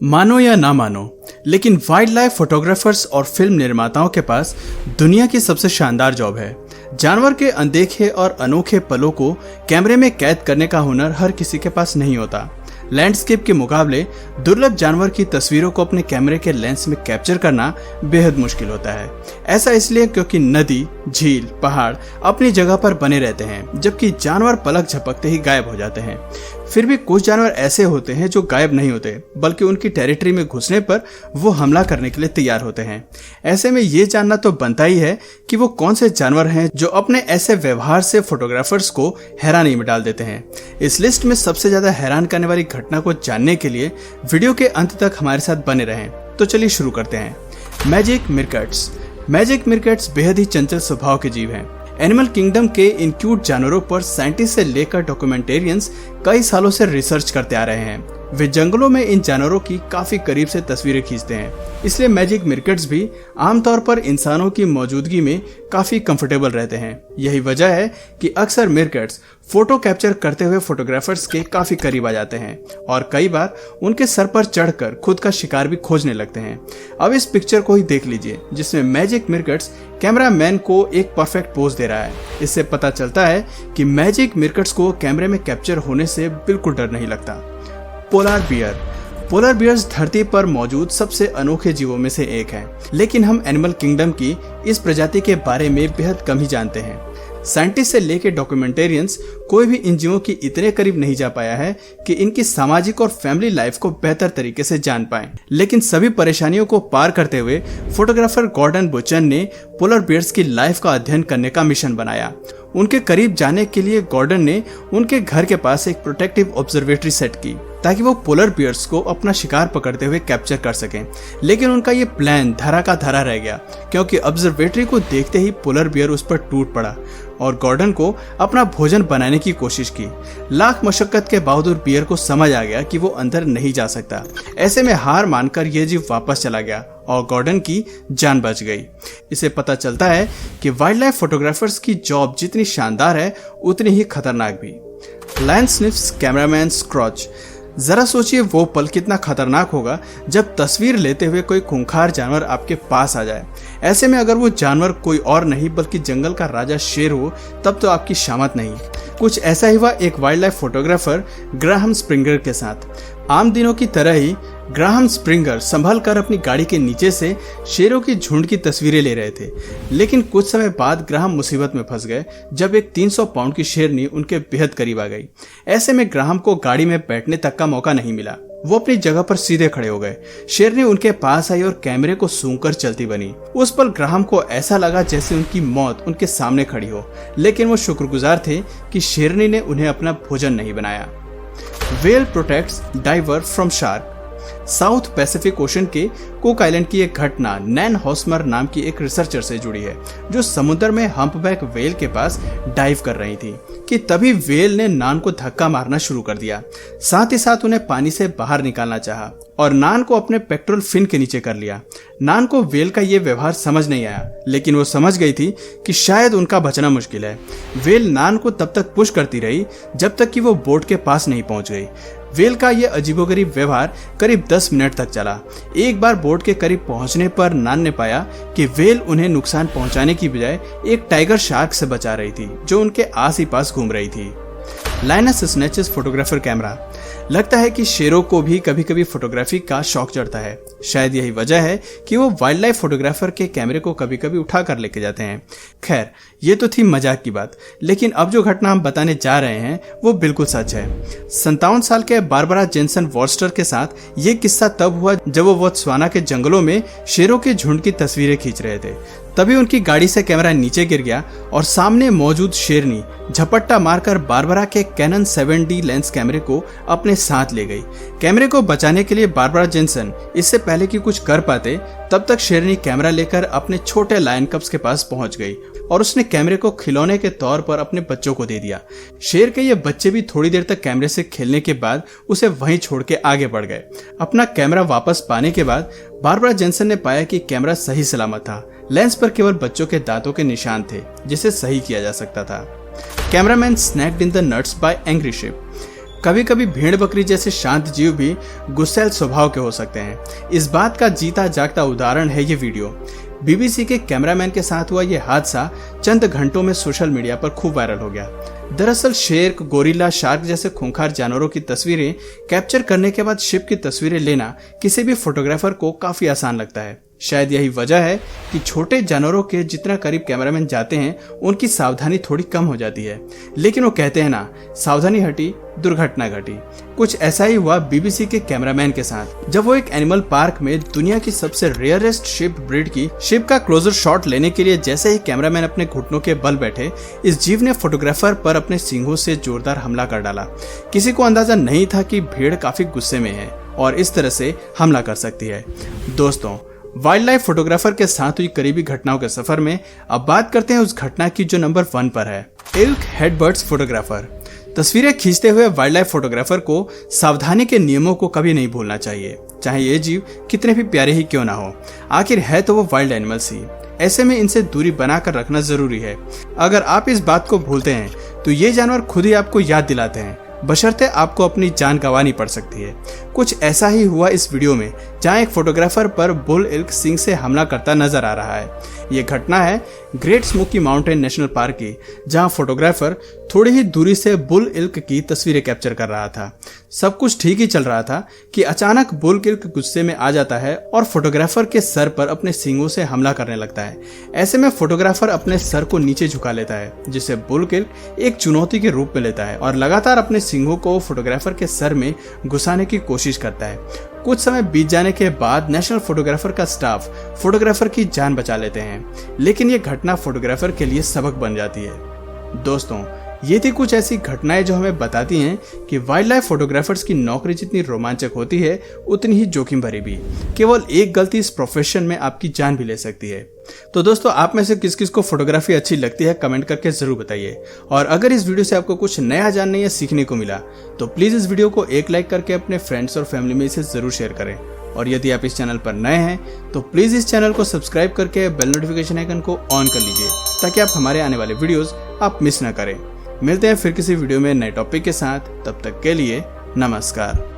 मानो या ना मानो, लेकिन वाइल्ड लाइफ फोटोग्राफर्स और फिल्म निर्माताओं के पास दुनिया की सबसे शानदार जॉब है। जानवर के अनदेखे और अनोखे पलों को कैमरे में कैद करने का हुनर हर किसी के पास नहीं होता। लैंडस्केप के मुकाबले दुर्लभ जानवर की तस्वीरों को अपने कैमरे के लेंस में कैप्चर करना बेहद मुश्किल होता है। ऐसा इसलिए क्योंकि नदी, झील, पहाड़ अपनी जगह पर बने रहते हैं, जबकि जानवर पलक झपकते ही गायब हो जाते हैं। फिर भी कुछ जानवर ऐसे होते हैं जो गायब नहीं होते, बल्कि उनकी टेरिटरी में घुसने पर वो हमला करने के लिए तैयार होते हैं। ऐसे में ये जानना तो बनता ही है कि वो कौन से जानवर हैं जो अपने ऐसे व्यवहार से फोटोग्राफर्स को हैरानी में डाल देते हैं। इस लिस्ट में सबसे ज्यादा हैरान करने वाली घटना को जानने के लिए वीडियो के अंत तक हमारे साथ बने रहें। तो चलिए शुरू करते हैं। मैजिक मीरकैट्स। मैजिक मीरकैट्स बेहद ही चंचल स्वभाव के जीव हैं। एनिमल किंगडम के इन क्यूट जानवरों पर साइंटिस्ट से लेकर डॉक्यूमेंटेरियंस कई सालों से रिसर्च करते आ रहे हैं। वे जंगलों में इन जानवरों की काफी करीब से तस्वीरें खींचते हैं, इसलिए मैजिक मीरकैट्स भी आमतौर पर इंसानों की मौजूदगी में काफी कंफर्टेबल रहते हैं। यही वजह है कि अक्सर मीरकैट्स फोटो कैप्चर करते हुए फोटोग्राफर्स के काफी करीब आ जाते हैं और कई बार उनके सर पर चढ़कर खुद का शिकार भी खोजने लगते हैं। अब इस पिक्चर को ही देख लीजिए, जिसमें मैजिक मीरकैट्स कैमरामैन को एक परफेक्ट पोज दे रहा है। इससे पता चलता है कि मैजिक मीरकैट्स को कैमरे में कैप्चर होने से बिल्कुल डर नहीं लगता। Polar bear. पोलर बियर्स धरती पर मौजूद सबसे अनोखे जीवों में से एक है, लेकिन हम एनिमल किंगडम की इस प्रजाति के बारे में बेहद कम ही जानते हैं। साइंटिस्ट से लेकर डॉक्यूमेंटेरियंस कोई भी इन जीवों की इतने करीब नहीं जा पाया है कि इनकी सामाजिक और फैमिली लाइफ को बेहतर तरीके से जान पाए। लेकिन सभी परेशानियों को पार करते हुए फोटोग्राफर गॉर्डन बुचन ने पोलर बियर्स की लाइफ का अध्ययन करने का मिशन बनाया। उनके करीब जाने के लिए गॉर्डन ने उनके घर के पास एक प्रोटेक्टिव ऑब्जर्वेटरी सेट की, ताकि वो पोलर बियर्स को अपना शिकार पकड़ते हुए कैप्चर कर सकें। लेकिन उनका ये प्लान धरा का धरा रह गया, क्योंकि ऑब्जर्वेटरी को देखते ही पोलर बियर उस पर टूट पड़ा और गॉर्डन को अपना भोजन बनाने की कोशिश की। लाख मशक्कत के बावजूद बियर को समझ आ गया कि वो अंदर नहीं जा सकता। ऐसे में हार मानकर यह जीव वापस चला गया और गॉर्डन की जान बच गई। इसे पता चलता है कि वाइल्ड लाइफ फोटोग्राफर्स की जॉब जितनी शानदार है, उतनी ही खतरनाक भी। Lion sniffs cameraman scratch. जरा सोचिए वो पल कितना खतरनाक होगा जब तस्वीर लेते हुए कोई खूंखार जानवर आपके पास आ जाए। ऐसे में अगर वो जानवर कोई और नहीं बल्कि जंगल का राजा शेर हो, तब तो आपकी शामत नहीं। कुछ ऐसा ही हुआ एक wildlife photographer Graham Springer के साथ। आम दिनों की तरह ही ग्राहम स्प्रिंगर संभल कर अपनी गाड़ी के नीचे से शेरों की झुंड की तस्वीरें ले रहे थे। लेकिन कुछ समय बाद ग्राहम मुसीबत में फंस गए जब एक 300 पाउंड की शेरनी उनके बेहद करीब आ गई। ऐसे में ग्राहम को गाड़ी में बैठने तक का मौका नहीं मिला। वो अपनी जगह पर सीधे खड़े हो गए। शेरनी उनके पास आई और कैमरे को सूंघकर चलती बनी। उस पल ग्राहम को ऐसा लगा जैसे उनकी मौत उनके सामने खड़ी हो, लेकिन वो शुक्रगुजार थे कि शेरनी ने उन्हें अपना भोजन नहीं बनाया। Whale protects diver from shark. South Pacific Ocean के कुक आइलैंड की एक घटना नैन हॉस्मर नाम की एक रिसर्चर से जुड़ी है, जो समुद्र में हम्पबैक व्हेल के पास डाइव कर रही थी कि तभी व्हेल ने नान को धक्का मारना शुरू कर दिया। साथ ही साथ उन्हें पानी से बाहर निकालना चाहा और नान को अपने पेक्टोरल फिन के नीचे कर लिया। नान को व्हेल का ये व्यवहार समझ नहीं आया, लेकिन वो समझ गई थी कि शायद उनका बचना मुश्किल है। व्हेल नान को तब तक पुश करती रही जब तक कि वो बोट के पास नहीं पहुंच गई। व्हेल का यह अजीबोगरीब व्यवहार करीब 10 मिनट तक चला। एक बार बोट के करीब पहुंचने पर नान ने पाया कि व्हेल उन्हें नुकसान पहुंचाने की बजाय एक टाइगर शार्क से बचा रही थी, जो उनके आस ही पास घूम रही थी। Lioness snatches photographer camera. लगता है कि शेरों को भी कभी कभी फोटोग्राफी का शौक चढ़ता है। शायद यही वजह है कि वो वाइल्ड लाइफ फोटोग्राफर के कैमरे को कभी कभी उठा कर लेके जाते हैं। खैर, ये तो थी मजाक की बात, लेकिन अब जो घटना हम बताने जा रहे हैं वो बिल्कुल सच है। 57 साल के बारबरा जेनसन वॉर्स्टर के साथ ये किस्सा तब हुआ जब वो बोत्सवाना के जंगलों में शेरों के झुंड की तस्वीरें खींच रहे थे। तभी उनकी गाड़ी से कैमरा नीचे गिर गया और सामने मौजूद शेरनी झपट्टा मारकर बारबरा के कैनन 7D लेंस कैमरे को अपने साथ ले गई। कैमरे को बचाने के लिए बारबरा जेनसन इससे पहले कि कुछ कर पाते, तब तक शेरनी कैमरा लेकर अपने छोटे लायन कप्स के पास पहुंच गई और उसने कैमरे को खिलौने के तौर पर अपने बच्चों को दे दिया। शेर के ये बच्चे भी थोड़ी देर तक कैमरे से खेलने के बाद उसे वहीं छोड़ के आगे बढ़ गए। अपना कैमरा वापस पाने के बाद बारबरा जेनसन ने पाया कि कैमरा सही सलामत था। लेंस पर केवल बच्चों के दांतों के निशान थे, जिसे सही किया जा सकता था। Cameraman smacked in the nuts by angry sheep. कभी कभी भेड़ बकरी जैसे शांत जीव भी गुस्सैल स्वभाव के हो सकते हैं। इस बात का जीता जागता उदाहरण है ये वीडियो। बीबीसी के कैमरामैन के साथ हुआ यह हादसा चंद घंटों में सोशल मीडिया पर खूब वायरल हो गया। दरअसल शेर, गोरिल्ला, शार्क जैसे खूंखार जानवरों की तस्वीरें कैप्चर करने के बाद शिप की तस्वीरें लेना किसी भी फोटोग्राफर को काफी आसान लगता है। शायद यही वजह है कि छोटे जानवरों के जितना करीब कैमरामैन जाते हैं उनकी सावधानी थोड़ी कम हो जाती है। लेकिन वो कहते हैं ना, सावधानी हटी दुर्घटना घटी। कुछ ऐसा ही हुआ बीबीसी के कैमरामैन के साथ जब वो एक एनिमल पार्क में दुनिया की सबसे रेयरेस्ट शिप ब्रीड की शिप का क्लोजर शॉट लेने के लिए जैसे ही कैमरामैन अपने घुटनों के बल बैठे, इस जीव ने फोटोग्राफर पर अपने सींगों से जोरदार हमला कर डाला। किसी को अंदाजा नहीं था कि भेड़ काफी गुस्से में है और इस तरह से हमला कर सकती है। दोस्तों, वाइल्ड लाइफ फोटोग्राफर के साथ हुई करीबी घटनाओं के सफर में अब बात करते हैं उस घटना की जो नंबर 1 पर है। इल्क हेडबर्ड्स फोटोग्राफर। तस्वीरें खींचते हुए वाइल्ड लाइफ फोटोग्राफर को सावधानी के नियमों को कभी नहीं भूलना चाहिए, चाहे ये जीव कितने भी प्यारे ही क्यों ना हो। आखिर है तो वो वाइल्ड एनिमल्स ही। ऐसे में इनसे दूरी बनाकर रखना जरूरी है। अगर आप इस बात को भूलते हैं तो ये जानवर खुद ही आपको याद दिलाते हैं, बशर्ते आपको अपनी जान गंवानी पड़ सकती है। कुछ ऐसा ही हुआ इस वीडियो में, जहां एक फोटोग्राफर पर बुल इल्क सिंग से हमला करता नजर आ रहा है। ये घटना है great smoky mountain national park की, जहां फोटोग्राफर थोड़ी ही दूरी से बुल इल्क की तस्वीरें कैप्चर कर रहा था। सब कुछ ठीक ही चल रहा था कि अचानक बुल इल्क गुस्से में आ जाता है और फोटोग्राफर के सर पर अपने सींगों से हमला करने लगता है। ऐसे में फोटोग्राफर अपने सर को नीचे झुका लेता है, जिसे बुल इल्क एक चुनौती के रूप में लेता है और लगातार अपने सींगों को फोटोग्राफर के सर में घुसाने की कोशिश करता है। कुछ समय बीत जाने के बाद नेशनल फोटोग्राफर का स्टाफ फोटोग्राफर की जान बचा लेते हैं, लेकिन ये घटना फोटोग्राफर के लिए सबक बन जाती है। दोस्तों, ये थी कुछ ऐसी घटनाएं जो हमें बताती हैं कि वाइल्ड लाइफ फोटोग्राफर्स की नौकरी जितनी रोमांचक होती है उतनी ही जोखिम भरी भी। केवल एक गलती इस प्रोफेशन में आपकी जान भी ले सकती है। तो दोस्तों, आप में से किस किस को फोटोग्राफी अच्छी लगती है कमेंट करके जरूर बताइए। और अगर इस वीडियो से आपको कुछ नया जानने या सीखने को मिला तो प्लीज इस वीडियो को एक लाइक करके अपने फ्रेंड्स और फैमिली में इसे जरूर शेयर करें। और यदि आप इस चैनल पर नए हैं तो प्लीज इस चैनल को सब्सक्राइब करके बेल नोटिफिकेशन आइकन को ऑन कर लीजिए, ताकि आप हमारे आने वाले वीडियोस आप मिस ना करें। मिलते हैं फिर किसी वीडियो में नए टॉपिक के साथ। तब तक के लिए नमस्कार।